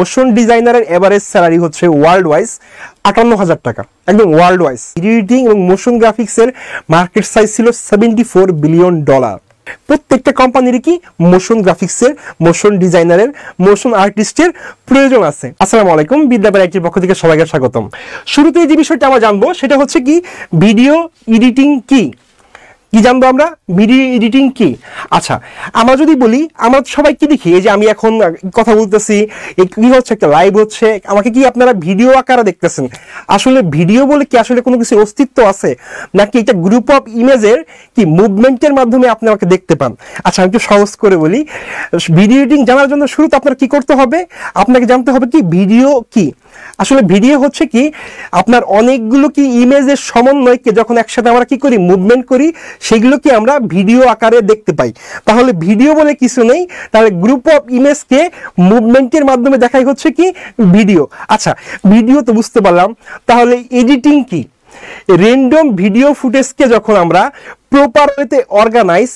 Motion ডিজাইনারের average salary হচ্ছে world wise ৫৮,০০০ টাকা, একদম ওয়ার্ল্ড ওয়াইজ। এডিটিং এবং মোশন গ্রাফিক্সের মার্কেট সাইজ ছিল $74 বিলিয়ন। প্রত্যেকটা কোম্পানির কি মোশন গ্রাফিক্সের, মোশন ডিজাইনারের, মোশন আর্টিস্টের প্রয়োজন আছে। আসসালামু আলাইকুম, বিদ্যাপীঠ আইটির পক্ষ থেকে সবাইকে স্বাগতম। শুরুতে যে বিষয়টা আমরা জানবো সেটা হচ্ছে কি ভিডিও এডিটিং কি জানবো আমরা, ভিডিও এডিটিং কি। আচ্ছা, আমরা যদি বলি, আমরা সবাই কি দেখি, এই যে আমি এখন কথা বলতেছি, কি হচ্ছে, একটা লাইভ হচ্ছে, আমাকে কি আপনারা ভিডিও আকারে দেখতেছেন? আসলে ভিডিও বলে কি আসলে কোনো কিছুর অস্তিত্ব আছে, নাকি এটা গ্রুপ অফ ইমেজের কি মুভমেন্টের মাধ্যমে আপনি আমাকে দেখতে পান? আচ্ছা, আমি একটু সহজ করে বলি। ভিডিও এডিটিং জানার জন্য শুরুতে আপনার কি করতে হবে? আপনাকে জানতে হবে কি ভিডিও কি। আসলে ভিডিও হচ্ছে কি আপনার অনেকগুলো কি ইমেজের সমন্বয়কে যখন একসাথে আমরা কি করি, মুভমেন্ট করি, সেগুলো কি আমরা ভিডিও আকারে দেখতে পাই। তাহলে ভিডিও বলে কিছু নেই, তাহলে গ্রুপ অফ ইমেজকে মুভমেন্টের মাধ্যমে দেখাই হচ্ছে কি ভিডিও। আচ্ছা, ভিডিও তো বুঝতে পারলাম, তাহলে এডিটিং কি? র্যান্ডম ভিডিও ফুটেজকে যখন আমরা প্রপার ওয়েতে organise,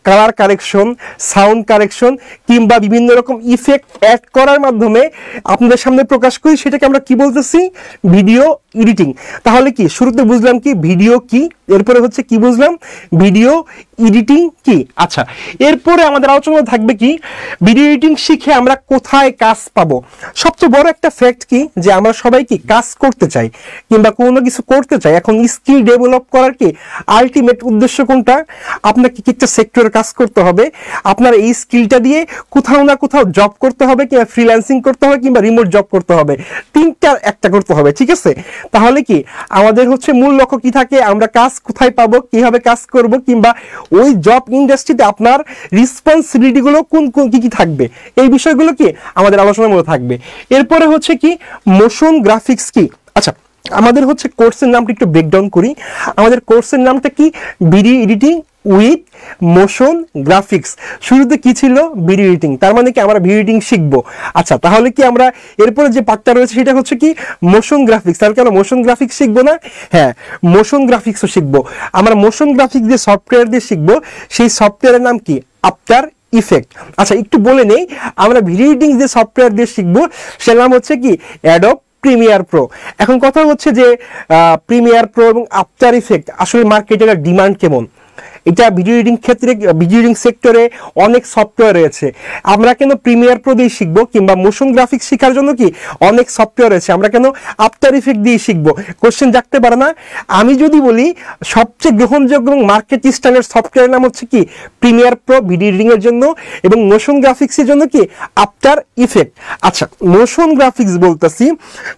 colour correction, sound correction কিংবা বিভিন্ন রকম ইফেক্ট অ্যাড করার মাধ্যমে আপনাদের সামনে প্রকাশ করি, সেটাকে আমরা কি বলতেছি? Video editing. তাহলে কি শুরুতে বুঝলাম কি ভিডিও কি, এরপরে হচ্ছে কি বুঝলাম ভিডিও এডিটিং কি। আচ্ছা, এরপরে আমাদের আলোচনা থাকবে কি ভিডিও এডিটিং শিখে আমরা কোথায় কাজ পাবো। সবচেয়ে বড় একটা ফ্যাক্ট কি যে আমরা সবাই কি কাজ করতে চাই কিংবা কোনো কিছু করতে চাই। এখন স্কিল ডেভেলপ করার কি আলটিমেট উদ্দেশ্য কোনটা? আপনাকে কি একটা সেক্টরে কাজ করতে হবে, আপনার এই স্কিলটা দিয়ে কোথাও না কোথাও জব করতে হবে, কিংবা ফ্রিল্যান্সিং করতে হবে, কিংবা রিমোট জব করতে হবে, তিনটা একটা করতে হবে, ঠিক আছে? তাহলে কি আমাদের হচ্ছে মূল লক্ষ্য কি থাকে, আমরা কাজ কোথায় পাবো, কিভাবে কাজ করব, কিংবা ওই জব ইন্ডাস্ট্রিতে আপনার রেসপন্সিবিলিটি গুলো কোন কোন কি থাকবে, এই বিষয়গুলো কি আমাদের আলোচনার মধ্যে থাকবে। এরপরে হচ্ছে কি মোশন গ্রাফিক্স কি। আচ্ছা, আমাদের হচ্ছে কোর্সের নামটা একটু ব্রেকডাউন করি। আমাদের কোর্সের নামটা কি? Video editing with motion graphics. শুরুতে কি ছিল? Video editing. তার মানে কি আমরা ভিডিও এডিটিং শিখবো। আচ্ছা, তাহলে কি আমরা এরপরে যে পার্টটা রয়েছে সেটা হচ্ছে কি মোশন গ্রাফিক্স। তাহলে কি আমরা মোশন গ্রাফিক্স শিখবো না? হ্যাঁ, মোশন গ্রাফিক্সও শিখবো। আমরা মোশন গ্রাফিক্স যে সফটওয়্যার দিয়ে শিখবো, সেই সফটওয়্যারের নাম কি? After effect. আচ্ছা, একটু বলে নেই, আমরা ভিডিও এডিটিং যে সফটওয়্যার দিয়ে শিখবো সের নাম হচ্ছে কি অ্যাডোব প্রিমিয়ার প্রো। এখন কথা হচ্ছে যে প্রিমিয়ার প্রো এবং আফটার ইফেক্ট আসলে মার্কেটের ডিমান্ড কেমন? এটা ভিডিও এডিটিং ক্ষেত্রে, ভিডিও এডিটিং সেক্টরে অনেক সফটওয়্যার রয়েছে, আমরা কেন প্রিমিয়ার প্রো দিয়ে শিখবো? কিংবা মোশন গ্রাফিক্স শেখার জন্য কি অনেক সফটওয়্যার রয়েছে, আমরা কেন আফটার ইফেক্ট দিয়ে শিখবো? কোশ্চেন জাগতে পারে না? আমি যদি বলি সবচেয়ে গ্রহণযোগ্য এবং মার্কেট স্ট্যান্ডার্ড সফটওয়্যারের নাম হচ্ছে কি প্রিমিয়ার প্রো ভিডিও এডিটিং এর জন্য, এবং মোশন গ্রাফিক্সের জন্য কি আফটার ইফেক্ট। আচ্ছা, মোশন গ্রাফিক্স বলতেছি,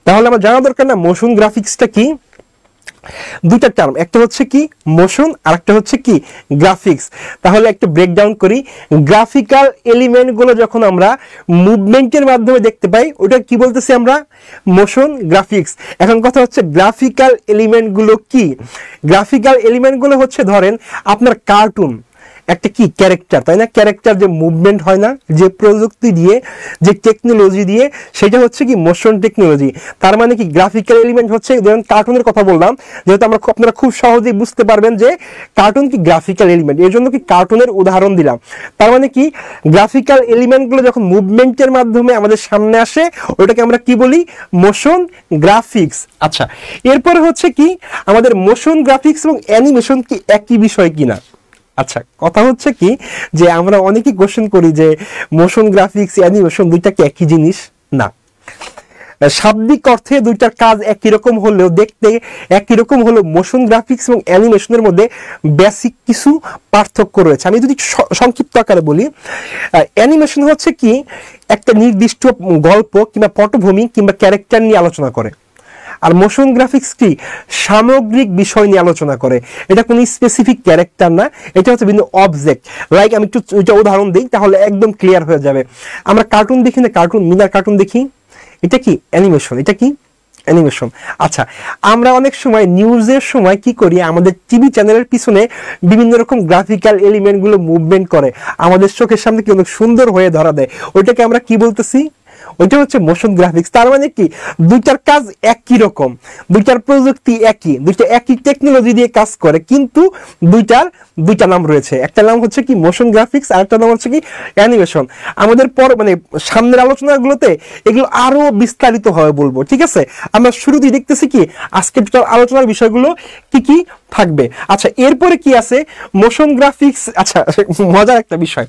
তাহলে আমার জানা দরকার না মোশন গ্রাফিক্সটা কি। দুইটা টার্ম, একটা হচ্ছে কি মোশন আর একটা হচ্ছে কি গ্রাফিক্স। তাহলে একটা ব্রেকডাউন করি। গ্রাফিক্যাল এলিমেন্ট গুলো যখন আমরা মুভমেন্টের মাধ্যমে দেখতে পাই, ওটা কি বলতেছি আমরা? Motion graphics. এখন কথা হচ্ছে গ্রাফিক্যাল এলিমেন্ট গুলো কি? গ্রাফিক্যাল এলিমেন্ট গুলো হচ্ছে ধরেন আপনার কার্টুন একটা কি ক্যারেক্টার, তাই না? ক্যারেক্টার যে মুভমেন্ট হয় না, যে প্রযুক্তি দিয়ে, যে টেকনোলজি দিয়ে, সেটা হচ্ছে কি মোশন টেকনোলজি। তার মানে কি গ্রাফিক্যাল এলিমেন্ট হচ্ছে, ধরেন কার্টুনের কথা বললাম, যেহেতু আপনারা খুব সহজেই বুঝতে পারবেন যে কার্টুন কি গ্রাফিক্যাল এলিমেন্ট, এর জন্য কি কার্টুনের উদাহরণ দিলাম। তার মানে কি গ্রাফিক্যাল এলিমেন্টগুলো যখন মুভমেন্টের মাধ্যমে আমাদের সামনে আসে, ওটাকে আমরা কি বলি? Motion graphics. আচ্ছা, এরপরে হচ্ছে কি আমাদের মোশন গ্রাফিক্স এবং অ্যানিমেশন কি একই বিষয় কিনা? আচ্ছা, কথা হচ্ছে কি যে আমরা অনেকেই কোশ্চেন করি যে মোশন গ্রাফিক্স অ্যানিমেশন দুইটা কি একই জিনিস? না, শাব্দিক অর্থে দুইটার কাজ একই রকম হলেও দেখতে একই রকম হলেও মোশন গ্রাফিক্স এবং অ্যানিমেশনের মধ্যে বেসিক কিছু পার্থক্য রয়েছে। আমি যদি সংক্ষিপ্ত আকারে বলি, অ্যানিমেশন হচ্ছে কি একটা নির্দিষ্ট গল্প কিংবা পটভূমি কিংবা ক্যারেক্টার নিয়ে আলোচনা করে, আর মোশন গ্রাফিক্স কি সামগ্রিক বিষয় নিয়ে আলোচনা করে। এটা কোনো স্পেসিফিক ক্যারেক্টার না, এটা হচ্ছে বিভিন্ন অবজেক্ট। লাইক আমি একটু এটা উদাহরণ দিই, তাহলে একদম ক্লিয়ার হয়ে যাবে। আমরা কার্টুন দেখি না, কার্টুন মিনার কার্টুন দেখি, এটা কি অ্যানিমেশন, এটা কি অ্যানিমেশন। আচ্ছা, আমরা অনেক সময় নিউজের সময় কি করি, আমাদের টিভি চ্যানেলের পিছনে বিভিন্ন রকম গ্রাফিক্যাল এলিমেন্ট গুলো মুভমেন্ট করে, আমাদের চোখের সামনে কি অনেক সুন্দর হয়ে ধরা দেয়, ওইটাকে আমরা কি বলতেছি? ওইটা হচ্ছে মোশন গ্রাফিক্স। তার মানে কি দুইটার কাজ একই রকম, দুইটার প্রযুক্তি একই, দুইটা একই টেকনোলজি দিয়ে কাজ করে, কিন্তু দুইটা নাম রয়েছে। একটা নাম হচ্ছে কি মোশন গ্রাফিক্স, আর একটা নাম হচ্ছে কি অ্যানিমেশন। আমাদের পর মানে সামনের আলোচনাগুলোতে এগুলো আরো বিস্তারিত হবে বলবো, ঠিক আছে? আমরা শুরুতেই দেখতেছি কি আজকে টোটাল আলোচনার বিষয়গুলো কি কি থাকবে। আচ্ছা, এরপরে কি আছে মোশন গ্রাফিক্স। আচ্ছা, মজার একটা বিষয়,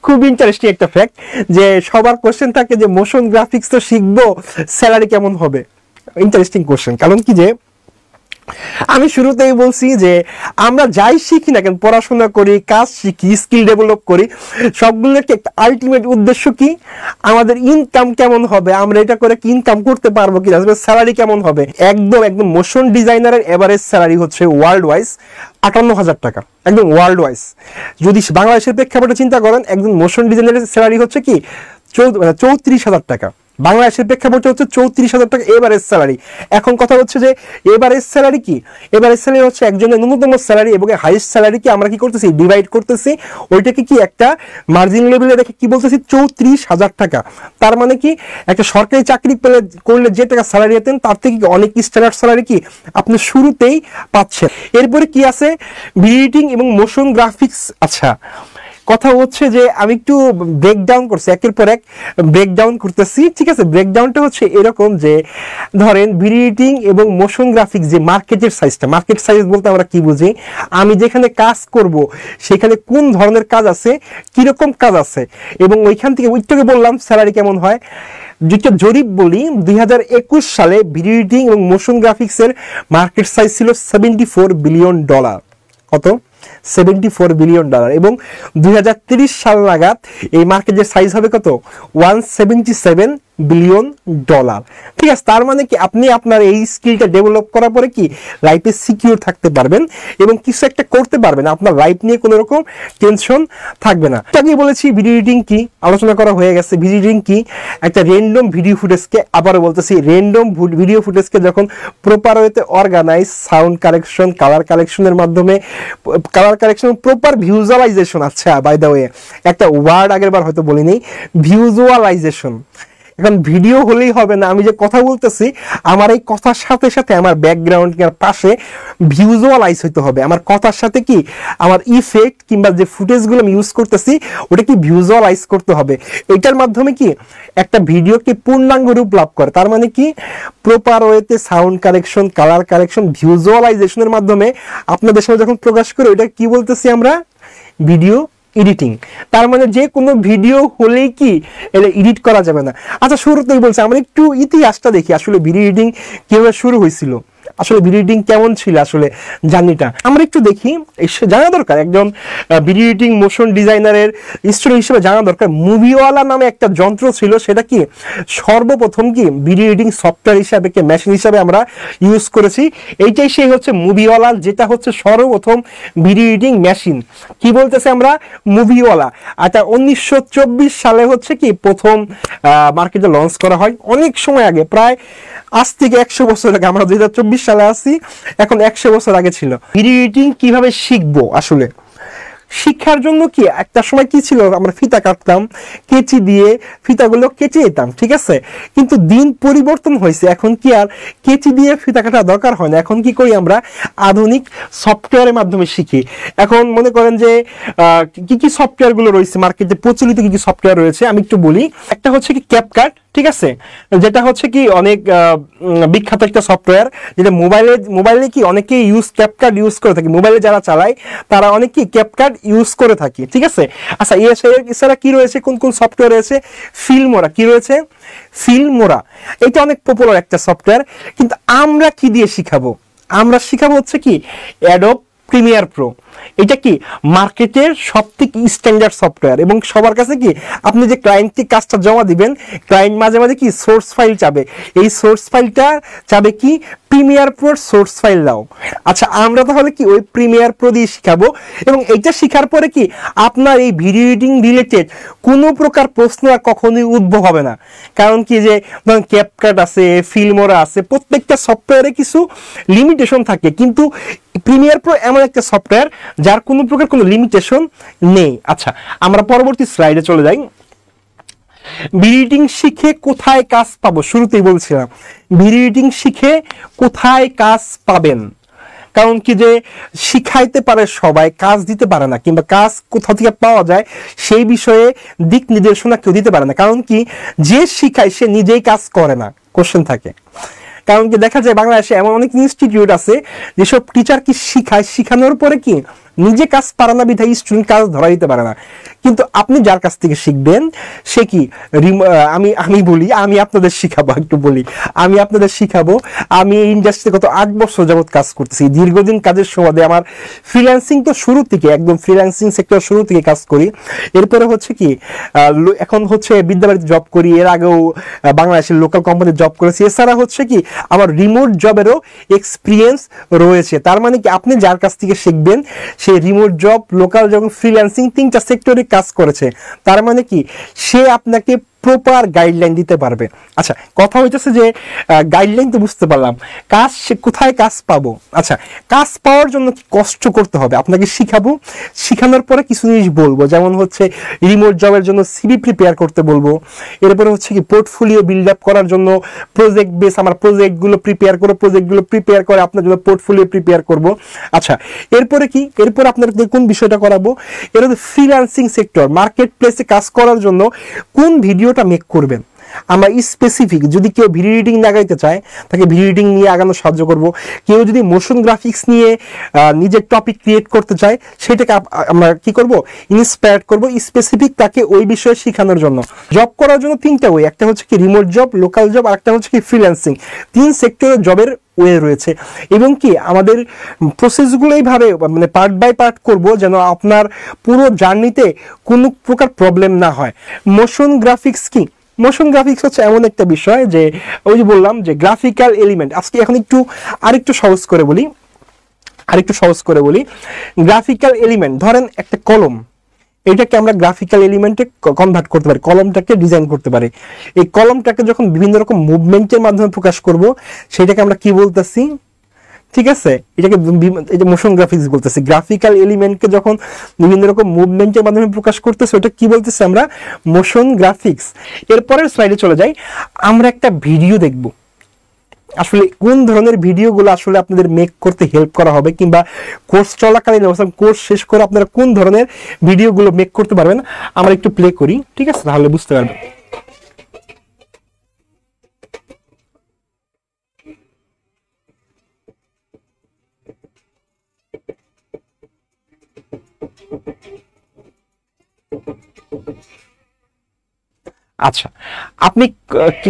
খুব ইন্টারেস্টিং একটা ফ্যাক্ট, যে সবার কোশ্চেন থাকে যে মোশন গ্রাফিক্স তো শিখবো, স্যালারি কেমন হবে? ইন্টারেস্টিং কোশ্চেন, কারণ কি যে আমি শুরুতেই বলছি যে আমরা যাই শিখি না কেন, পড়াশোনা করি, কাজ শিখি, স্কিল ডেভেলপ করি, সবগুলোর একটা আলটিমেট উদ্দেশ্য কি, আমাদের ইনকাম কেমন হবে, আমরা এটা করে কি ইনকাম করতে পারবো কিনা, স্যালারি কেমন হবে। একদম মোশন ডিজাইনারের এভারেজ স্যালারি হচ্ছে ওয়ার্ল্ড ওয়াইজ 58,000 টাকা, একদম ওয়ার্ল্ড ওয়াইজ। যদি বাংলাদেশের প্রেক্ষাপটে চিন্তা করেন, একজন মোশন ডিজাইনারের স্যালারি হচ্ছে কি 34,000 টাকা। বাংলাদেশের প্রেক্ষাপটে হচ্ছে 34,000 টাকা এভারেজ স্যালারি। এখন কথা হচ্ছে যে এভারেজ স্যালারি কি, এভারেজ স্যালারি হচ্ছে একজনের ন্যূনতম স্যালারি এবং হাইয়েস্ট স্যালারি কি আমরা কি করতেছি, ডিভাইড করতেছি, ওইটাকে কি একটা মার্জিন লেভেলে রেখে কি বলতেছি 34,000 টাকা। তার মানে কি একটা সরকারি চাকরি করলে যে টাকা স্যালারি পেতেন তার থেকে অনেক স্ট্যান্ডার্ড স্যালারি কি আপনি শুরুতেই পাচ্ছেন। এরপরে কি আছে এডিটিং এবং মোশন গ্রাফিক্স। আচ্ছা, কথা হচ্ছে যে আমি একটু ব্রেকডাউন করছি, একের পর এক ব্রেকডাউন করতেছি, ঠিক আছে? ব্রেকডাউনটা হচ্ছে এরকম যে ধরেন ভিডিও এডিটিং এবং মোশন গ্রাফিক্স যে মার্কেটের সাইজটা, মার্কেট সাইজ বলতে আমরা কি বুঝি, আমি যেখানে কাজ করব সেখানে কোন ধরনের কাজ আছে, কিরকম কাজ আছে, এবং ওইখান থেকে ওইটাকে বললাম স্যালারি কেমন হয়। যেটা জরিপ বলি 2021 সালে ভিডিও এডিটিং এবং মোশন গ্রাফিক্সের মার্কেট সাইজ ছিল $74 বিলিয়ন। কত? $74 বিলিয়ন। এবং 2030 সাল নাগাদ এই মার্কেটের সাইজ হবে কত? $177 বিলিয়ন। ঠিক আছে? তার মানে কি আপনি আপনার এই স্কিলটা ডেভেলপ করার পরে কি লাইফে সিকিউর থাকতে পারবেন এবং কিছু একটা করতে পারবেন, আপনার লাইফ নিয়ে কোনো রকম টেনশন থাকবে না। আমি বলেছি ভিডিও এডিটিং কি, আলোচনা করা হয়ে গেছে। ভিডিও এডিটিং কি? একটা র্যান্ডম ভিডিও ফুটেজকে, আবারও বলতেছি, র্যান্ডম ভিডিও ফুটেজকে যখন প্রপার ওয়েতে অর্গানাইজ, সাউন্ড কালেকশন, কালার কালেকশনের মাধ্যমে, কালার কালেকশন, প্রপার ভিজুয়ালাইজেশন। আচ্ছা, বাই দ্য ওয়ে একটা ওয়ার্ড আগের বার হয়তো বলিনি, ভিজুয়ালাইজেশন। এখন ভিডিও হলেই হবে না, আমি যে কথা বলতেছি আমার এই কথার সাথে সাথে আমার ব্যাকগ্রাউন্ডের পাশে ভিজুয়ালাইজ হইতে হবে। আমার কথার সাথে কি আমার ইফেক্ট কিংবা যে ফুটেজগুলো আমি ইউজ করতেছি ওটা কি ভিজুয়ালাইজ করতে হবে। এটার মাধ্যমে কি একটা ভিডিওকে পূর্ণাঙ্গ রূপ লাভ করে। তার মানে কি প্রপার ওয়েতে সাউন্ড কালেকশন, কালার কালেকশন, ভিজুয়ালাইজেশনের মাধ্যমে আপনাদের সামনে যখন প্রকাশ করে, ওইটা কি বলতেছি আমরা? Video editing. তার মানে যে কোনো ভিডিও হলেই কি এটা এডিট করা যাবে না। আচ্ছা, শুরুতেই বলছি আমরা একটু ইতিহাসটা দেখি, আসলে ভিডিও এডিটিং কিভাবে শুরু হয়েছিল, আসলে ভিডিও এডিটিং কেমন ছিল, আসলে জার্নিটা আমরা একটু দেখি। জানা দরকার একজন ভিডিও এডিটিং মোশন ডিজাইনারের স্টুডেন্ট হিসেবে জানা দরকার মুভিওয়ালা নামে একটা যন্ত্র ছিল। সেটা কি সর্বপ্রথম কি ভিডিও এডিটিং সফটওয়্যার হিসাবে, কি মেশিন হিসাবে আমরা ইউজ করেছি। এইটাই সেই হচ্ছে মুভিওয়ালা, যেটা হচ্ছে সর্বপ্রথম ভিডিও এডিটিং মেশিন। কি বলতেছে আমরা? মুভিওয়ালা। আচ্ছা, 1924 সালে হচ্ছে কি প্রথম মার্কেটে লঞ্চ করা হয়। অনেক সময় আগে, প্রায় আজ থেকে 100 বছর আগে, আমরা 2024 সালে আছি, এখন 100 বছর আগে ছিল। ভিডিও এডিটিং কিভাবে শিখবো? আসলে শিক্ষার জন্য কি একটা সময় কি ছিল, আমরা ফিতা কাটতাম, কেচি দিয়ে ফিতাগুলো কেটে যেতাম, ঠিক আছে? কিন্তু দিন পরিবর্তন হয়েছে, এখন কি আর কেচি দিয়ে ফিতা কাটা দরকার হয় না। এখন কি করি আমরা? আধুনিক সফটওয়্যারের মাধ্যমে শিখি। এখন মনে করেন যে কি কি সফটওয়্যারগুলো রয়েছে মার্কেটে, প্রচলিত কি কি সফটওয়্যার রয়েছে আমি একটু বলি। একটা হচ্ছে কি ক্যাপকাট, ঠিক আছে? যেটা হচ্ছে কি অনেক বিখ্যাত একটা সফটওয়্যার, যেটা মোবাইলে কি অনেকে ক্যাপকাট ইউজ করে থাকে। মোবাইলে যারা চালায় তারা অনেক কি ক্যাপকাট ইউজ করে থাকি, ঠিক আছে? আচ্ছা, এছাড়া কি রয়েছে, কোন কোন সফটওয়্যার রয়েছে? ফিল্মোরা। কি রয়েছে? ফিল্মোরা। এটা অনেক পপুলার একটা সফটওয়্যার। কিন্তু আমরা কি দিয়ে শিখাবো? আমরা শিখাবো হচ্ছে কি অ্যাডোব প্রিমিয়ার প্রো। এটা কি মার্কেটের সবথেকে স্ট্যান্ডার্ড সফটওয়্যার, এবং সবার কাছে কি আপনি যে ক্লায়েন্টকে কাজটা জমা দিবেন, ক্লায়েন্ট মাঝে মাঝে কি সোর্স ফাইল চাবে, এই সোর্স ফাইলটা চাবে কি প্রিমিয়ার প্রোর সোর্স ফাইল দাও। আচ্ছা, আমরা তাহলে কি ওই প্রিমিয়ার প্রো দিয়ে শিখাবো, এবং এইটা শিখার পরে কি আপনার এই ভিডিও এডিটিং রিলেটেড কোনো প্রকার প্রশ্ন আর কখনোই উদ্ভব হবে না। কারণ কি যে ধরুন ক্যাপকাট আছে, ফিল্মোরা আছে, প্রত্যেকটা সফটওয়্যারে কিছু লিমিটেশন থাকে, কিন্তু প্রিমিয়ার প্রো এমন একটা সফটওয়্যার যার কোনো প্রকার কোনো লিমিটেশন নেই। আচ্ছা, আমরা পরবর্তী স্লাইডে চলে যাই। ভিডিও এডিটিং শিখে কোথায় কাজ পাবো? শুরুতেই বলছিলাম ভিডিও এডিটিং শিখে কোথায় কাজ পাবেন। কারণ কি যে শিখাইতে পারে সবাই, কাজ দিতে পারে না, কিংবা কাজ কোথা থেকে পাওয়া যায় সেই বিষয়ে দিক নির্দেশনা কেউ দিতে পারে না। কারণ কি যে শিখায় সে নিজেই কাজ করে না, কোশ্চেন থাকে। কারণ কি দেখা যায় বাংলাদেশে এমন অনেক ইনস্টিটিউট আছে যেসব টিচার কি শিখায়, শিখানোর পরে কি নিজে কাজ পারে না, বিধায় স্টুডেন্ট কাজ ধরা দিতে পারে না। কিন্তু আপনি যার কাছ থেকে শিখবেন সে কি আমি বলি, আমি আপনাদের শিখাবো, একটু বলি আমি আপনাদের শিখাবো। আমি এই ইন্ডাস্ট্রিতে গত 8 বছর যাবত কাজ করতেছি, দীর্ঘদিন কাজের সুবাদে আমার ফ্রিল্যান্সিং তো শুরু থেকে, একদম ফ্রিল্যান্সিং সেক্টর শুরু থেকে কাজ করি। এরপরে হচ্ছে কি এখন হচ্ছে বিদ্যাবাড়িতে জব করি, এর আগেও বাংলাদেশের লোকাল কোম্পানিতে জব করেছি। এছাড়া হচ্ছে কি আমার রিমোট জবেরও এক্সপিরিয়েন্স রয়েছে। তার মানে কি আপনি যার কাছ থেকে শিখবেন সে remote job, local job, freelancing 3টা সেক্টরে কাজ করেছে। তার মানে কি সে আপনাকে প্রপার গাইডলাইন দিতে পারবে। আচ্ছা, কথা হইতেছে যে গাইডলাইন তো বুঝতে পারলাম, কাজ সে কোথায় কাজ পাবো? আচ্ছা, কাজ পাওয়ার জন্য কি কষ্ট করতে হবে? আপনাকে শিখাবো, শিখানোর পরে কিছু জিনিস বলবো, যেমন হচ্ছে রিমোট জবের জন্য সিভি প্রিপেয়ার করতে বলবো। এরপরে হচ্ছে কি পোর্টফোলিও বিল্ড আপ করার জন্য প্রজেক্ট বেস, আমার প্রজেক্টগুলো প্রিপেয়ার করে আপনার জন্য পোর্টফোলিও প্রিপেয়ার করব। আচ্ছা, এরপরে কি, এরপর আপনাদের কোন বিষয়টা করাবো? এর ফ্রিল্যান্সিং সেক্টর, মার্কেট প্লেসে কাজ করার জন্য কোন ভিডিওটা মেক করবেন আমরা স্পেসিফিক। যদি কেউ ভিডিও এডিটিং লাগাইতে চায় তাকে ভিডিও এডিটিং নিয়ে আগানো সাহায্য করব। কেউ যদি মোশন গ্রাফিক্স নিয়ে নিজের টপিক ক্রিয়েট করতে চায় সেটাকে আমরা কি করব, ইন্সপায়ার করব স্পেসিফিক তাকে ওই বিষয়ে শেখানোর জন্য। জব করার জন্য 3টা ওয়ে, একটা হচ্ছে কি রিমোট জব, লোকাল জব, আর একটা হচ্ছে কি ফ্রিল্যান্সিং। 3 সেক্টরে জবের ওয়ে রয়েছে। এবং কি আমাদের প্রসেসগুলো এইভাবে মানে পার্ট বাই পার্ট করব যেন আপনার পুরো জার্নিতে কোনো প্রকার প্রবলেম না হয়। মোশন গ্রাফিক্স কি? মোশন গ্রাফিক্স হচ্ছে এমন একটা বিষয় যে ওই যে বললাম যে গ্রাফিক্যাল এলিমেন্ট। আজকে এখন আরেকটু সহজ করে বলি গ্রাফিক্যাল এলিমেন্ট। ধরেন একটা কলম, এটাকে আমরা গ্রাফিক্যাল এলিমেন্টে কনভার্ট করতে পারি, কলমটাকে ডিজাইন করতে পারি। এই কলমটাকে যখন বিভিন্ন রকম মুভমেন্টের মাধ্যমে প্রকাশ করব সেটাকে আমরা কি বলতেছি? ঠিক আছে, এটাকে মোশন গ্রাফিক্স বলতেছি। গ্রাফিক্যাল এলিমেন্টকে যখন বিভিন্ন রকম মুভমেন্টের মাধ্যমে প্রকাশ করতেছে ওটা কি বলতেছি আমরা? Motion graphics. এরপরের স্লাইডে চলে যাই, আমরা একটা ভিডিও দেখব আসলে কোন ধরনের ভিডিওগুলো আসলে আপনাদের মেক করতে হেল্প করা হবে, কিংবা কোর্স চলাকালীন অবস্থায় কোর্স শেষ করে আপনারা কোন ধরনের ভিডিওগুলো মেক করতে পারবেন। আমরা একটু প্লে করি, ঠিক আছে, তাহলে বুঝতে পারবেন। আচ্ছা, আপনি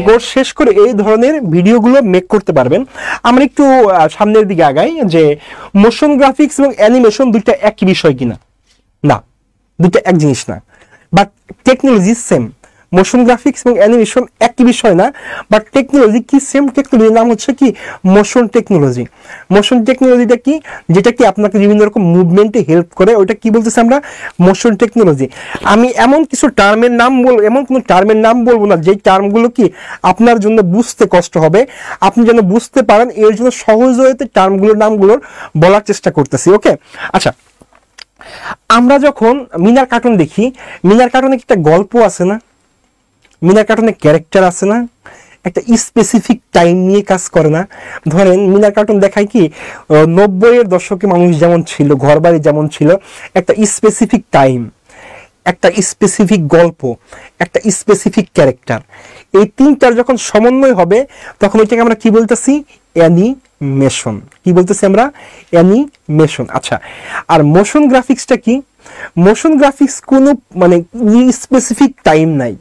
কোর্স শেষ করে এই ধরনের ভিডিওগুলো মেক করতে পারবেন। আমরা একটু সামনের দিকে আগাই যে মোশন গ্রাফিক্স এবং অ্যানিমেশন দুইটা একই বিষয় কিনা? না, দুইটা এক জিনিস না, but technology same. Motion graphics এবং অ্যানিমেশন একই বিষয় না, বাট টেকনোলজি কি সেম। টেকনোলজির নাম হচ্ছে কি মোশন টেকনোলজি। মোশন টেকনোলজিটা কি? যেটা কি আপনাকে বিভিন্ন রকম মুভমেন্টে হেল্প করে, ওইটা কি বলতেছি আমরা? Motion technology. আমি এমন কিছু টার্মের নাম বলবো, এমন কোনো টার্মের নাম বলবো না যে টার্মগুলো কি আপনার জন্য বুঝতে কষ্ট হবে, আপনি যেন বুঝতে পারেন এর জন্য সহজ হইতে টার্মগুলোর নামগুলোর বলার চেষ্টা করতেছি। ওকে, আচ্ছা, আমরা যখন মিনার কার্টুন দেখি, মিনার কার্টুনে একটা গল্প আছে না, মিনার কার্টুনে ক্যারেক্টার আছে না, একটা স্পেসিফিক টাইম নিয়ে কাজ করে না। ধরেন মিনার কার্টুন দেখায় কি 90-এর দশকে মানুষ যেমন ছিল, ঘরবাড়ি যেমন ছিল, একটা স্পেসিফিক টাইম, একটা স্পেসিফিক গল্প, একটা স্পেসিফিক ক্যারেক্টার, এই 3টার যখন সমন্বয় হবে তখন ওইটাকে আমরা কি বলতেছি? অ্যানিমেশন। কি বলতেছি আমরা? অ্যানিমেশন। আচ্ছা, আর মোশন গ্রাফিক্সটা কি? মোশন গ্রাফিক্স কোনো মানে স্পেসিফিক টাইম নাই,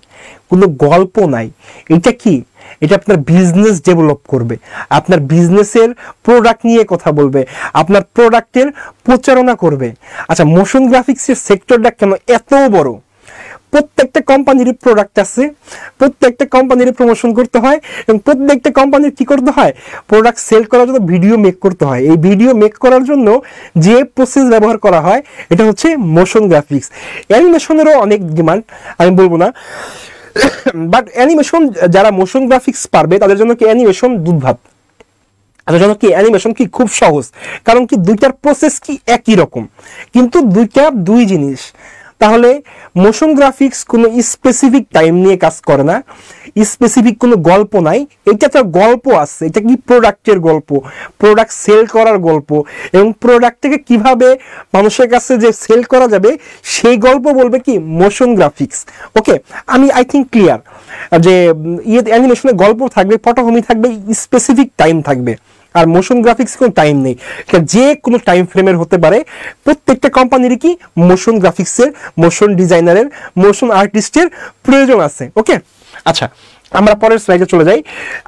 কোনো গল্প নাই। এটা কি? এটা আপনার বিজনেস ডেভেলপ করবে, আপনার বিজনেসের প্রোডাক্ট নিয়ে কথা বলবে, আপনার প্রোডাক্টের প্রচারণা করবে। আচ্ছা, মোশন গ্রাফিক্সের সেক্টরটা কেন এত বড়? প্রত্যেকটা কোম্পানির প্রোডাক্ট আছে, প্রত্যেকটা কোম্পানির প্রমোশন করতে হয়, এবং প্রত্যেকটা কোম্পানির কি করতে হয়? প্রোডাক্ট সেল করার জন্য ভিডিও মেক করতে হয়। এই ভিডিও মেক করার জন্য যে প্রসেস ব্যবহার করা হয় এটা হচ্ছে মোশন গ্রাফিক্স। অ্যানিমেশনেরও অনেক ডিমান্ড, আমি বলবো না, বাট অ্যানিমেশন যারা মোশন গ্রাফিক্স পারবে তাদের জন্য কি অ্যানিমেশন দুধ ভাত। তাদের জন্য কি অ্যানিমেশন কি খুব সহজ, কারণ কি দুইটার প্রসেস কি একই রকম, কিন্তু দুই জিনিস। তাহলে মোশন গ্রাফিক্স কোনো স্পেসিফিক টাইম নিয়ে কাজ করে না, স্পেসিফিক কোনো গল্প নাই। এটা তো গল্প আছে, এটা কি প্রোডাক্টের গল্প, প্রোডাক্ট সেল করার গল্প, এবং প্রোডাক্টটাকে কিভাবে মানুষের কাছে যে সেল করা যাবে সেই গল্প বলবে কি মোশন গ্রাফিক্স। ওকে, আমি আই থিঙ্ক ক্লিয়ার যে অ্যানিমেশনের গল্প থাকবে, পটভূমি থাকবে, স্পেসিফিক টাইম থাকবে। আর মোশন গ্রাফিক্স কোনো টাইম নেই, যে কোনো টাইম ফ্রেমের হতে পারে। প্রত্যেকটা কোম্পানির কি মোশন গ্রাফিক্সের, মোশন ডিজাইনারের, মোশন আর্টিস্টের প্রয়োজন আছে। ওকে, আচ্ছা আমরা পরের স্লাইডে চলে যাই।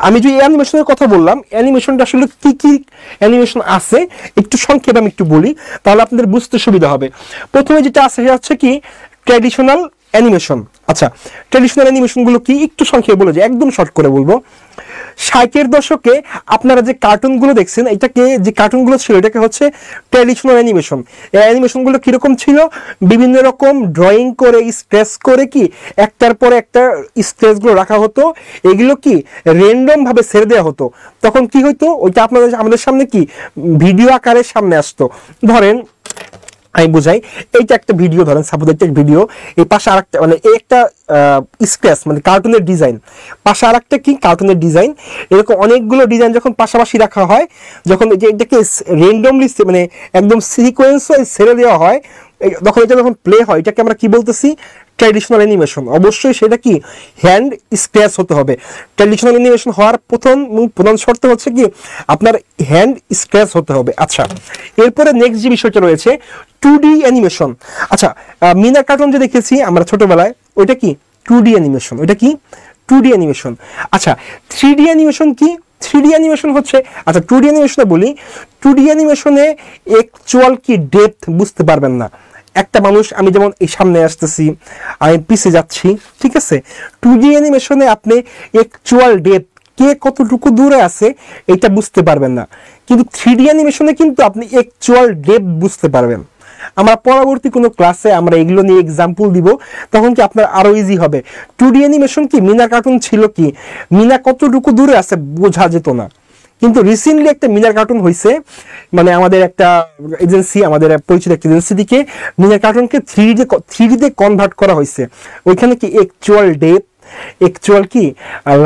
আমি যে অ্যানিমেশনের কথা বললাম, অ্যানিমেশনটা আসলে কি কি অ্যানিমেশন আছে একটু সংক্ষেপে আমি একটু বলি, তাহলে আপনাদের বুঝতে সুবিধা হবে। প্রথমে যেটা আছে সেটা হচ্ছে কি ট্র্যাডিশনাল অ্যানিমেশন। আচ্ছা, ট্র্যাডিশনাল অ্যানিমেশনগুলো কি একটু সংক্ষেপে বলে যে একদম শর্ট করে বলবো। 60-এর দশকে আপনারা যে কার্টুনগুলো দেখছেন, এটাকে যে কার্টুনগুলো ছিল এটাকে হচ্ছে ট্র্যাডিশনাল অ্যানিমেশন। এই অ্যানিমেশনগুলো কিরকম ছিল, বিভিন্ন রকম ড্রয়িং করে স্কেচ করে কি একটার পরে একটা স্কেচগুলো রাখা হতো, এগুলো কি র্যান্ডম ভাবে ছেড়ে দেওয়া হতো। তখন কি হইতো, ওইটা আমাদের সামনে কি ভিডিও আকারের সামনে আসতো। ধরেন আমি বুঝাই, এইটা একটা ভিডিও, ধরেন সাপোজ একটা ভিডিও, এই পাশে আরেকটা মানে একটা স্ক্র্যাচ মানে কার্টুনের ডিজাইন, পাশে আরেকটা কি কার্টুনের ডিজাইন, এরকম অনেকগুলো ডিজাইন যখন পাশাপাশি রাখা হয়, যখন এটাকে র্যান্ডমলি মানে একদম সিকোয়েন্স ছেড়ে দেওয়া হয়, তখন এটা যখন প্লে হয় এটাকে আমরা কি বলতেছি ট্র্যাডিশনাল অ্যানিমেশন। অবশ্যই সেটা কি হ্যান্ড স্ক্র্যাচ হতে হবে। ট্র্যাডিশনাল অ্যানিমেশন হওয়ার প্রধান শর্ত হচ্ছে কি আপনার হ্যান্ড স্ক্র্যাচ হতে হবে। আচ্ছা, এরপরে নেক্সট যে বিষয়টা রয়েছে 2D অ্যানিমেশন। আচ্ছা, মিনা কার্টুন যে দেখেছি আমরা ছোটবেলায়, ওইটা কি 2D অ্যানিমেশন, ওইটা কি 2D অ্যানিমেশন। আচ্ছা, 3D অ্যানিমেশন কি, 3D অ্যানিমেশন হচ্ছে, আচ্ছা 2D অ্যানিমেশনে বলি, 2D অ্যানিমেশনে অ্যাকচুয়াল কি ডেপথ বুঝতে পারবেন না। একটা মানুষ, আমি যেমন এই সামনে আসতেছি, আমি পিছে যাচ্ছি, ঠিক আছে। 2D অ্যানিমেশনে আপনি অ্যাকচুয়াল ডেপথ কে কতটুকু দূরে আছে এটা বুঝতে পারবেন না, কিন্তু 3D অ্যানিমেশনে কিন্তু আপনি অ্যাকচুয়াল ডেপথ বুঝতে পারবেন। আমরা পরবর্তী কোনো ক্লাসে আমরা এগুলো নিয়ে এক্সাম্পল দিব, তখন কি আপনার আরো ইজি হবে। 2D অ্যানিমেশন কি মিনা কার্টুন ছিল কি মিনা কতটুকু দূরে আছে বোঝা যেত না, কিন্তু রিসেন্টলি একটা মিনার কার্টুন হয়েছে, মানে আমাদের একটা এজেন্সি, আমাদের পরিচিত একটা এজেন্সি দিকে মিনার কার্টুনকে 3D কনভার্ট করা হয়েছে। ওইখানে কি অ্যাকচুয়াল ডেপথ, অ্যাকচুয়াল কি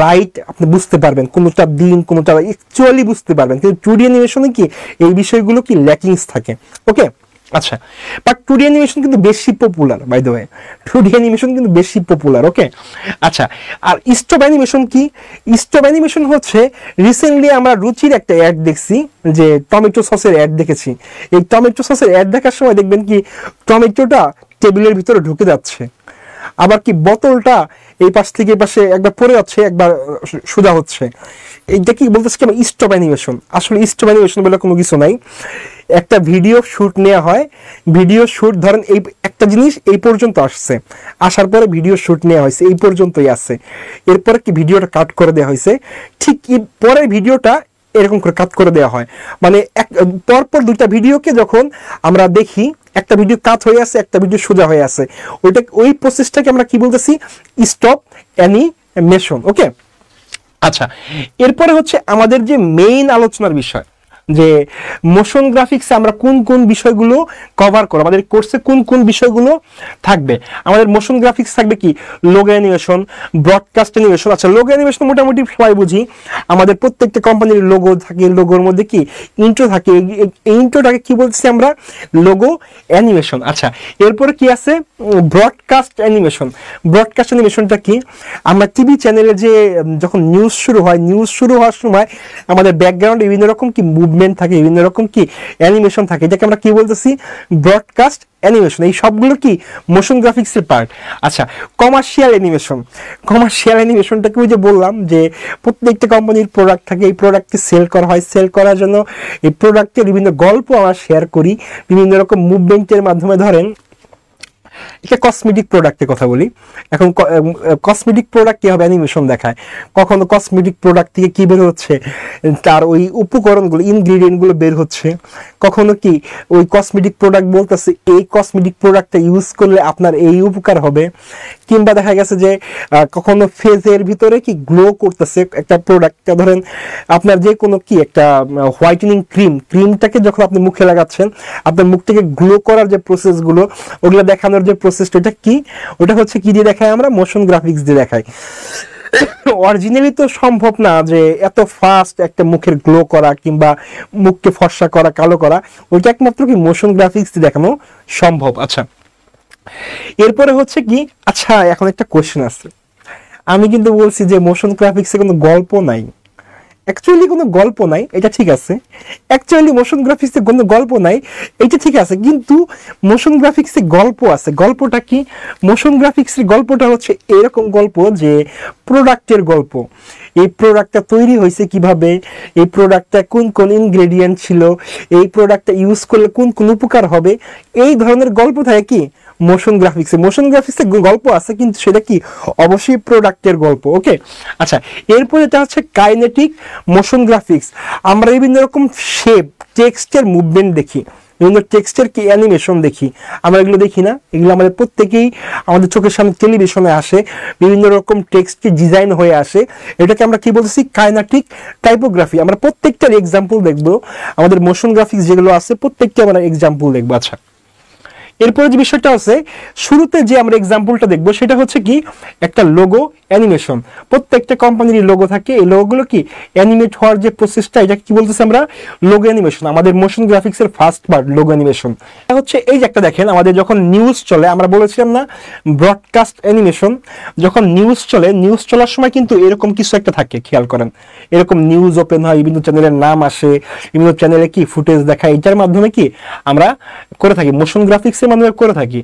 লাইট আপনি বুঝতে পারবেন, কোনোটা দিন কোনোটা অ্যাকচুয়ালি বুঝতে পারবেন, কিন্তু 2D অ্যানিমেশনে কি এই বিষয়গুলো কি ল্যাকিংস থাকে। ওকে, আচ্ছা, বাট 2D অ্যানিমেশন কিন্তু বেশি popular, by the way 2D animation কিন্তু বেশি পপুলার। ওকে, আচ্ছা, আর স্টপ অ্যানিমেশন কি, স্টপ অ্যানিমেশন হচ্ছে রিসেন্টলি আমরা রুচির একটা অ্যাড দেখছি, যে টমেটো সসের অ্যাড দেখেছি। এই টমেটো সসের অ্যাড দেখার সময় দেখবেন কি টমেটোটা টেবিলের ভিতরে ঢুকে যাচ্ছে, আবার কি বোতলটা এই পাশ থেকে এই পাশে একবার পড়ে যাচ্ছে, একবার সোজা হচ্ছে। এইটা কি বলতেছে কি স্টপ অ্যানিমেশন। আসলে স্টপ অ্যানিমেশন বলে কোনো কিছু নাই। একটা ভিডিও শুট নেওয়া হয়, ভিডিও শুট ধরেন এই একটা জিনিস এই পর্যন্ত আসছে, আসার পরে ভিডিও শুট নেওয়া হয়েছে এই পর্যন্তই আছে, এরপরে কি ভিডিওটা কাট করে দেওয়া হয়েছে, ঠিক পরের ভিডিওটা এরকম করে কাট করে দেওয়া হয়। মানে পরপর দুইটা ভিডিওকে যখন আমরা দেখি, একটা ভিডিও কাট হয়ে আছে, একটা ভিডিও সোজা হয়ে আছে, ওই প্রসেসটাকে আমরা কি বলতেছি স্টপ অ্যানিমেশন। ওকে, আচ্ছা, এরপরে হচ্ছে আমাদের যে মেইন আলোচনার বিষয়, যে মোশন গ্রাফিক্সে আমরা কোন কোন বিষয়গুলো কভার করব, আমাদের কোর্সে কোন কোন বিষয়গুলো থাকবে। আমাদের মোশন গ্রাফিক্স থাকবে কি লোগো অ্যানিমেশন, ব্রডকাস্ট অ্যানিমেশন। আচ্ছা, লোগো অ্যানিমেশন মোটামুটি সবাই বুঝি, আমাদের প্রত্যেকটা কোম্পানির লোগো থাকে, লোগোর মধ্যে কি ইন্ট্রো থাকে, এই ইন্ট্রোটাকে কি বলছি আমরা লোগো অ্যানিমেশন। আচ্ছা, এরপরে কি আছে ব্রডকাস্ট অ্যানিমেশন। ব্রডকাস্ট অ্যানিমেশনটা কি, আমরা টিভি চ্যানেলে যে যখন নিউজ শুরু হয়, নিউজ শুরু হওয়ার সময় আমাদের ব্যাকগ্রাউন্ডে বিভিন্ন রকম কি মুভমেন্ট থাকে, বিভিন্ন রকম কি অ্যানিমেশন থাকে, এটাকে আমরা কি বলতেছি ব্রডকাস্ট অ্যানিমেশন। এই সবগুলো কি মোশন গ্রাফিক্সের পার্ট। আচ্ছা, কমার্শিয়াল অ্যানিমেশন। কমার্শিয়াল অ্যানিমেশনটাকে ওই যে বললাম যে প্রত্যেকটা কোম্পানির প্রোডাক্ট থাকে, এই প্রোডাক্টকে সেল করা হয়, সেল করার জন্য এই প্রোডাক্টের বিভিন্ন গল্প আমরা শেয়ার করি বিভিন্ন রকম মুভমেন্টের মাধ্যমে। ধরেন এটা কসমেটিক প্রোডাক্টের কথা বলি, এখন কসমেটিক প্রোডাক্ট কি হবে অ্যানিমেশন দেখায়, কখনো কসমেটিক প্রোডাক্ট থেকে কি বের হচ্ছে তার ওই উপকরণগুলো ইনগ্রিডিয়েন্টগুলো বের হচ্ছে, কখনো কি ওই কসমেটিক প্রোডাক্ট বলতেছে এই কসমেটিক প্রোডাক্টটা ইউজ করলে আপনার এই উপকার হবে, কিংবা দেখা গেছে যে কখনো ফেসের ভিতরে কি গ্লো করতেছে একটা প্রোডাক্টটা, ধরেন আপনার যে কোনো কি একটা হোয়াইটেনিং ক্রিমটাকে যখন আপনি মুখে লাগাচ্ছেন, আপনার মুখটাকে গ্লো করার যে প্রসেসগুলো ওগুলো দেখানোর যে প্রসেসটা, ওটা কি, ওটা হচ্ছে কি দিয়ে দেখায় আমরা, মোশন গ্রাফিক্স দিয়ে দেখাই। অরিজিনালি তো সম্ভব না যে এত ফাস্ট একটা মুখের গ্লো করা কিংবা মুখকে ফর্সা করা, কালো করা, ওইটা একমাত্র কি মোশন গ্রাফিক্স দিয়ে দেখানো সম্ভব। আচ্ছা, এরপরে হচ্ছে কি, আচ্ছা এখন একটা কোশ্চেন আছে, আমি কিন্তু বলছি যে মোশন গ্রাফিক্সে কোনো গল্প নাই, অ্যাকচুয়ালি কোনো গল্প নাই, এটা ঠিক আছে, অ্যাকচুয়ালি মোশন গ্রাফিক্সে কোনো গল্প নাই, এটা ঠিক আছে, কিন্তু মোশন গ্রাফিক্সে গল্প আছে। গল্পটা কি? মোশন গ্রাফিক্সের গল্পটা হচ্ছে এরকম গল্প যে প্রোডাক্টের গল্প, এই প্রোডাক্টটা তৈরি হয়েছে কিভাবে, এই প্রোডাক্টটা কোন কোন ইনগ্রেডিয়েন্ট ছিল, এই প্রোডাক্টটা ইউজ করলে কোন কোন উপকার হবে, এই ধরনের গল্প থাকে কি মোশন গ্রাফিক্সে। মোশন গ্রাফিক্সে গল্প আছে, কিন্তু সেটা কি অবশ্যই প্রোডাক্টের গল্প। ওকে, আচ্ছা, এরপর এটা হচ্ছে কাইনেটিক মোশন গ্রাফিক্স। আমরা বিভিন্ন রকম শেপ, টেক্সটের মুভমেন্ট দেখি, বিভিন্ন টেক্সটের কি অ্যানিমেশন দেখি, আমরা এগুলো দেখি না? এগুলো আমাদের প্রত্যেকেই আমাদের চোখের সামনে টেলিভিশনে আসে, বিভিন্ন রকম টেক্সটে ডিজাইন হয়ে আসে, এটাকে আমরা কি বলতেছি, কাইনেটিক টাইপোগ্রাফি। আমরা প্রত্যেকটার এক্সাম্পল দেখবো, আমাদের মোশন গ্রাফিক্স যেগুলো আছে প্রত্যেকটা আমরা এক্সাম্পল দেখবো। আচ্ছা, এরপরে যে বিষয়টা আছে, শুরুতে যে আমরা এক্সাম্পলটা দেখবো সেটা হচ্ছে কি একটা লোগো অ্যানিমেশন। প্রত্যেকটা কোম্পানির লোগো থাকে, এই লোগোগুলো কি অ্যানিমেট হওয়ার যে প্রসেসটা, এটা কি বলতেছে আমরা, লোগো অ্যানিমেশন। আমাদের মোশন গ্রাফিক্সের ফার্স্ট পার্ট লোগো অ্যানিমেশন। এটা হচ্ছে এই যে একটা দেখেন, আমাদের যখন নিউজ চলে, আমরা বলেছিলাম না ব্রডকাস্ট অ্যানিমেশন, যখন নিউজ চলে, নিউজ চলার সময় কিন্তু এরকম কিছু একটা থাকে, খেয়াল করেন, এরকম নিউজ ওপেন হয়, বিভিন্ন চ্যানেলের নাম আসে, বিভিন্ন চ্যানেলে কি ফুটেজ দেখায়, এটার মাধ্যমে কি আমরা করে থাকি, মোশন গ্রাফিক্স মাধ্যমে করে থাকি।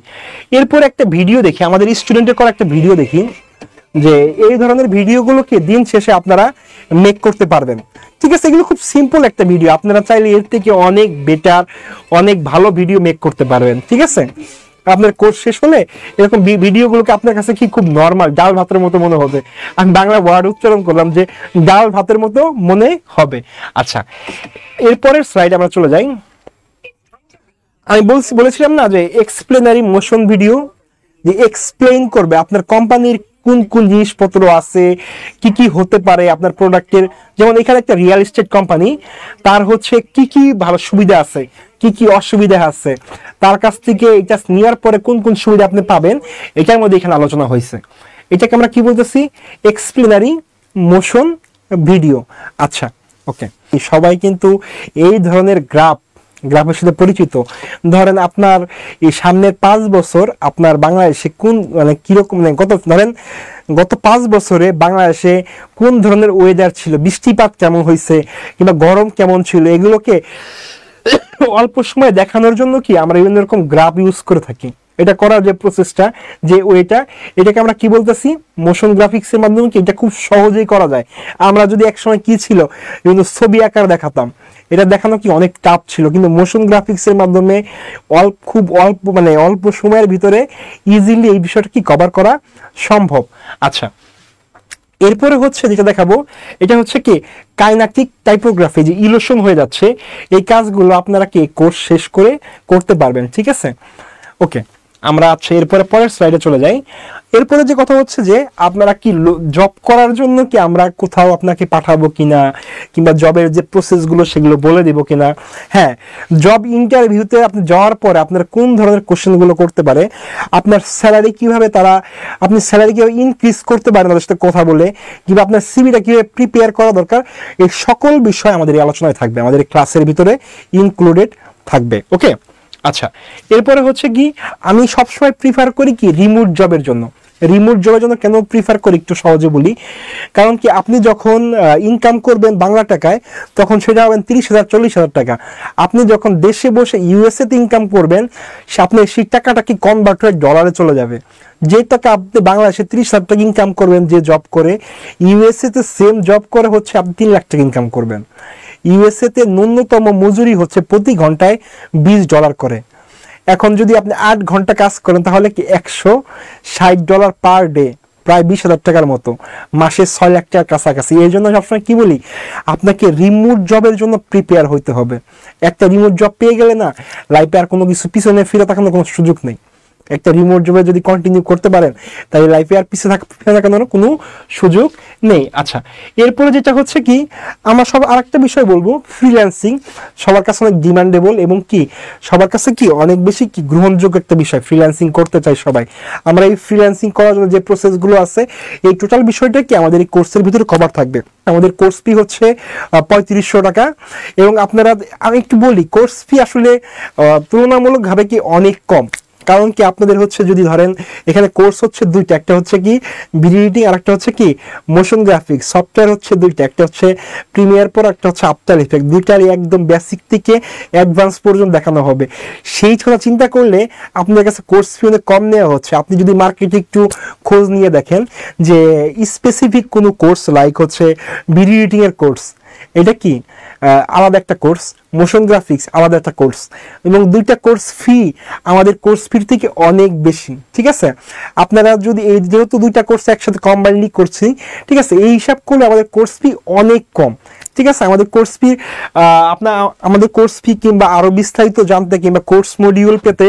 এরপর একটা ভিডিও দেখি, আমাদের স্টুডেন্টের করা একটা ভিডিও দেখি, যে এই ধরনের ভিডিওগুলোকে দিন শেষে আপনারা মেক করতে পারবেন। ঠিক আছে, এগুলো খুব সিম্পল একটা ভিডিও, আপনারা চাইলে এর থেকে অনেক বেটার, অনেক ভালো ভিডিও মেক করতে পারবেন। ঠিক আছে, আপনার কোর্স শেষ হলে এরকম ভিডিওগুলোকে আপনার কাছে কি খুব নর্মাল ডাল ভাতের মতো মনে হবে। আমি বাংলা ওয়ার্ড উচ্চারণ করলাম যে ডাল ভাতের মতো মনে হবে। আচ্ছা, এরপরের স্লাইড আমরা চলে যাই। আমি বলেছিলাম না যে এক্সপ্লেনারি মোশন ভিডিও, যে এক্সপ্লেইন করবে আপনার কোম্পানির কোন কোন জিনিসপত্র আছে, কি কি হতে পারে আপনার প্রোডাক্টের। যেমন এখানে একটা রিয়েল এস্টেট কোম্পানি, তার হচ্ছে কি কি ভালো সুবিধা আছে, কি কি অসুবিধা আছে, তার কাছ থেকে এটা নেওয়ার পরে কোন কোন সুবিধা আপনি পাবেন, এটার মধ্যে এখানে আলোচনা হয়েছে। এটাকে আমরা কি বলতেছি, এক্সপ্লেনারি মোশন ভিডিও। আচ্ছা, ওকে, সবাই কিন্তু এই ধরনের গ্রাফের সাথে পরিচিত। ধরেন আপনার এই সামনের 5 বছর আপনার বাংলাদেশে কোন মানে কিরকম, মানে গত 5 বছরে বাংলাদেশে কোন ধরনের ওয়েদার ছিল, বৃষ্টিপাত কেমন হয়েছে কিংবা গরম কেমন ছিল, এগুলোকে অল্প সময় দেখানোর জন্য কি আমরা বিভিন্ন রকম গ্রাফ ইউজ করে থাকি। এটা করার যে প্রসেসটা, যে ওয়েটা, এটাকে আমরা কি বলতেছি, মোশন গ্রাফিক্সের মাধ্যমে কি এটা খুব সহজেই করা যায়। আমরা যদি একসময় কি ছিল, কিন্তু ছবি আকার দেখাতাম, এটা দেখানো কি অনেক টাফ ছিল, কিন্তু মোশন গ্রাফিক্সের মাধ্যমে খুব অল্প সময়ের ভিতরে ইজিলি এই বিষয়টা কি কভার করা সম্ভব। আচ্ছা, এরপরে হচ্ছে যেটা দেখাবো, এটা হচ্ছে কি কাইনেটিক টাইপোগ্রাফি, যে ইলুশন হয়ে যাচ্ছে, এই কাজগুলো আপনারা কি কোর্স শেষ করে করতে পারবেন। ঠিক আছে, ওকে, আমরা আচ্ছা এরপরে পরের স্লাইডে চলে যাই। এরপরে যে কথা হচ্ছে যে আপনারা কি জব করার জন্য কি আমরা কোথাও আপনাকে পাঠাবো কিনা, কিংবা জবের যে প্রসেসগুলো সেগুলো বলে দিব কিনা। হ্যাঁ, জব ইন্টারভিউতে আপনি যাওয়ার পরে আপনার কোন ধরনের কোশ্চেনগুলো করতে পারে, আপনার স্যালারি কিভাবে আপনি স্যালারি কিভাবে ইনক্রিজ করতে পারেন তাদের সাথে কথা বলে, কিংবা আপনার সিভিটা কিভাবে প্রিপেয়ার করা দরকার, এই সকল বিষয় আমাদের এই আলোচনায় থাকবে, আমাদের এই ক্লাসের ভিতরে ইনক্লুডেড থাকবে। ওকে, আচ্ছা, এরপরে হচ্ছে কি আমি সবসময় প্রিফার করি কি রিমোট জবের জন্য। রিমোট জবের জন্য কেন প্রিফার করি একটু সহজে বলি। কারণ কি আপনি যখন ইনকাম করবেন বাংলা টাকায়, তখন সেটা হবেন 30,000 40,000 টাকা। আপনি যখন দেশে বসে ইউএসএ তে ইনকাম করবেন, আপনি সেই টাকাটা কি কনভার্ট হয়ে ডলারে চলে যাবে। যে টাকা আপনি বাংলাদেশে 30,000 টাকা ইনকাম করবেন যে জব করে, ইউএসএ তে সেম জব করে হচ্ছে আপনি 3 লাখ টাকা ইনকাম করবেন। ইউএসএ তে ন্যূনতম মজুরি হচ্ছে প্রতি ঘন্টায় $20 করে। এখন যদি আপনি 8 ঘন্টা কাজ করেন তাহলে কি $160 পার ডে, প্রায় 20,000 টাকার মতো, মাসে 6 লাখ টাকার কাছাকাছি। এই জন্য সবসময় কি বলি, আপনাকে রিমোট জবের জন্য প্রিপেয়ার হইতে হবে। একটা রিমোট জব পেয়ে গেলে না, লাইফে আর কোনো কিছু পিছনে ফিরে তাকানোর কোনো সুযোগ নেই। একটা রিমোট জবে যদি কন্টিনিউ করতে পারেন তাহলে লাইফে আর পিছিয়ে থাকানোর কোনো সুযোগ নেই। আচ্ছা, এরপরে যেটা হচ্ছে কি, আমার সব আরেকটা বিষয় বলবো, ফ্রিল্যান্সিং সবার কাছে অনেক ডিমান্ডেবল এবং কি সবার কাছে কি অনেক বেশি কি গ্রহণযোগ্য একটা বিষয়। ফ্রিল্যান্সিং করতে চাই সবাই। আমরা এই ফ্রিল্যান্সিং করার জন্য যে প্রসেসগুলো আছে এই টোটাল বিষয়টা কি আমাদের এই কোর্সের ভিতরে কভার থাকবে। আমাদের কোর্স ফি হচ্ছে 3500 টাকা। এবং আপনারা, আমি একটু বলি, কোর্স ফি আসলে তুলনামূলকভাবে কি অনেক কম। কারণ কি আপনাদের হচ্ছে যদি ধরেন এখানে কোর্স হচ্ছে দুইটা, একটা হচ্ছে কি ভিডিও এডিটিং আর একটা হচ্ছে কি মোশন গ্রাফিক্স। সফটওয়্যার হচ্ছে দুইটা, একটা হচ্ছে প্রিমিয়ার প্রো, একটা হচ্ছে আফটার ইফেক্ট। দুইটারই একদম বেসিক থেকে অ্যাডভান্স পর্যন্ত দেখানো হবে। সেই কথা চিন্তা করলে আপনাদের কাছে কোর্স ফি অনেক কম নেওয়া হচ্ছে। আপনি যদি মার্কেটে একটু খোঁজ নিয়ে দেখেন যে স্পেসিফিক কোনো কোর্স লাইক হচ্ছে ভিডিও এডিটিং এর কোর্স, এটা কি আলাদা একটা কোর্স, মোশন গ্রাফিক্স আলাদা একটা কোর্স, এবং দুইটা কোর্স ফি আমাদের কোর্স ফির থেকে অনেক বেশি। ঠিক আছে, আপনারা যদি এই যেহেতু দুইটা কোর্স একসাথে কম্বাইনলি করছি, ঠিক আছে, এই হিসাব করলে আমাদের কোর্স ফি অনেক কম। ঠিক আছে, আমাদের কোর্স ফি আমাদের কোর্স ফি কিংবা আরো বিস্তারিত জানতে কিংবা কোর্স মডিউল পেতে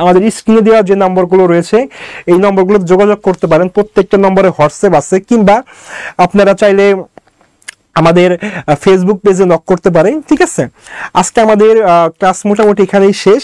আমাদের স্ক্রিনে দেওয়া যে নম্বরগুলো রয়েছে এই নম্বরগুলো যোগাযোগ করতে পারেন। প্রত্যেকটা নম্বরে হোয়াটসঅ্যাপ আছে, কিংবা আপনারা চাইলে আমাদের ফেসবুক পেজে নক করতে পারেন। ঠিক আছে, আজকে আমাদের ক্লাস মোটামুটি এখানেই শেষ।